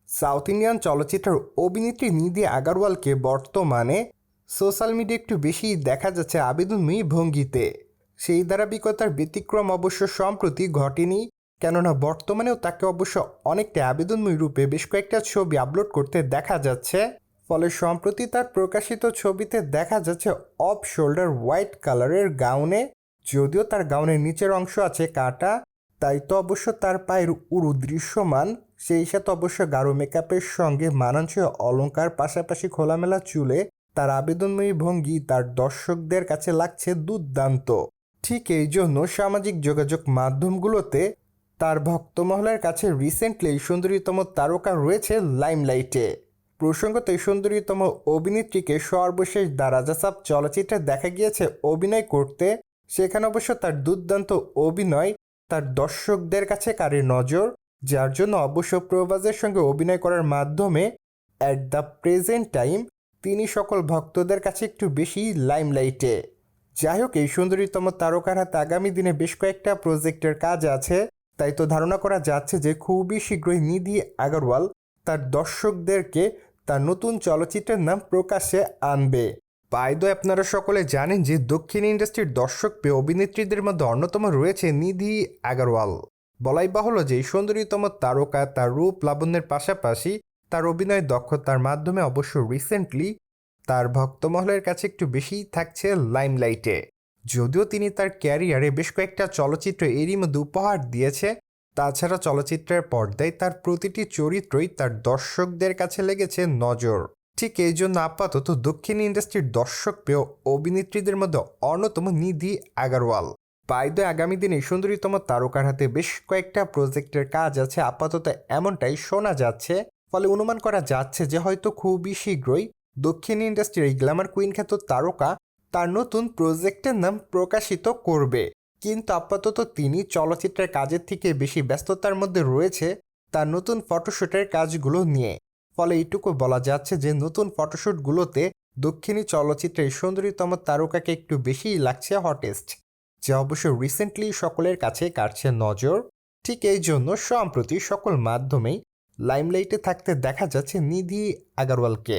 South Indian চলচ্চিত্রের অভিনেত্রী নিধি আগারওয়ালকে বর্তমানে সোশ্যাল মিডিয়া একটু বেশি দেখা যাচ্ছে আবেদনময়ী ভঙ্গিতে। সেই ধারাবাহিকতার ব্যতিক্রম অবশ্য সম্প্রতি ঘটেনি, কেননা বর্তমানেও তাকে অবশ্য অনেকটা আবেদনময়ী রূপে বেশ কয়েকটা ছবি আপলোড করতে দেখা যাচ্ছে। ফলে সম্প্রতি তার প্রকাশিত ছবিতে দেখা যাচ্ছে অফ শোল্ডার হোয়াইট কালারের গাউনে। যদিও তার গাউনের নিচের অংশ আছে কাটা, তাই তো অবশ্য তার পায়ের উরু দৃশ্যমান। সেই সাথে অবশ্য গাঢ় মেকআপের সঙ্গে মানানসই অলংকার, পাশাপাশি খোলামেলা চুলে তার আবেদনময়ী ভঙ্গি তার দর্শকদের কাছে লাগছে দুর্দান্ত। ঠিক এই জন্য সামাজিক যোগাযোগ মাধ্যমগুলোতে তার ভক্তমহলের কাছে রিসেন্টলি এই সুন্দরীতম তারকা রয়েছে লাইমলাইটে। প্রসঙ্গত এই সুন্দরীতম অভিনেত্রীকে সর্বশেষ দ্য রাজা সাব চলচ্চিত্রে দেখা গিয়েছে অভিনয় করতে। সেখানে অবশ্য তার দুর্দান্ত অভিনয় তার দর্শকদের কাছে কাড়ে নজর, যার জন্য অবশ্য প্রভাসের সঙ্গে অভিনয় করার মাধ্যমে অ্যাট দ্য প্রেজেন্ট টাইম তিনি সকল ভক্তদের কাছে একটু বেশি লাইমলাইটে। যাই হোক, এই সুন্দরীতম তারকার হাতে আগামী দিনে বেশ কয়েকটা প্রজেক্টের কাজ আছে, তাই তো ধারণা করা যাচ্ছে যে খুবই শীঘ্রই নিধি আগারওয়াল তার দর্শকদেরকে তার নতুন চলচ্চিত্রের নাম প্রকাশ্যে আনবে। বাইদ আপনারা সকলে জানেন যে দক্ষিণ ইন্ডাস্ট্রির দর্শক পেয়ে অভিনেত্রীদের মধ্যে অন্যতম রয়েছে নিধি আগারওয়াল। বলাই বাহুল্য যে এই সুন্দরীতম তারকা তার রূপ লাবণ্যের পাশাপাশি তার অভিনয় দক্ষতার মাধ্যমে অবশ্য রিসেন্টলি তার ভক্তমহলের কাছে একটু বেশিই থাকছে লাইমলাইটে। যদিও তিনি তার ক্যারিয়ারে বেশ কয়েকটা চলচ্চিত্র এরই মধ্যে উপহার দিয়েছে, তাছাড়া চলচ্চিত্রের পর্দায় তার প্রতিটি চরিত্রই তার দর্শকদের কাছে লেগেছে নজর। ঠিক এই জন্য আপাতত দক্ষিণ ইন্ডাস্ট্রির দর্শক পেয়েও অভিনেত্রীদের মধ্যে অন্যতম নিধি আগারওয়াল। বাইদ আগামী দিনে সুন্দরীতম তারকার হাতে বেশ কয়েকটা প্রজেক্টের কাজ আছে আপাতত, এমনটাই শোনা যাচ্ছে। ফলে অনুমান করা যাচ্ছে যে হয়তো খুবই শীঘ্রই দক্ষিণ ইন্ডাস্ট্রির এই গ্ল্যামার কুইন খ্যাত তারকা তার নতুন প্রজেক্টের নাম প্রকাশিত করবে। কিন্তু আপাতত তিনি চলচ্চিত্রের কাজের থেকে বেশি ব্যস্ততার মধ্যে রয়েছে তার নতুন ফটোশ্যুটের কাজগুলো নিয়ে। ফলে এইটুকু বলা যাচ্ছে যে নতুন ফটোশ্যুটগুলোতে দক্ষিণী চলচ্চিত্রের সুন্দরীতম তারকাকে একটু বেশিই লাগছে হটেস্ট, যা অবশ্য রিসেন্টলি সকলের কাছে কাটছে নজর। ঠিক এই জন্য সম্প্রতি সকল মাধ্যমেই লাইমলাইটে থাকতে দেখা যাচ্ছে নিধি আগারওয়ালকে।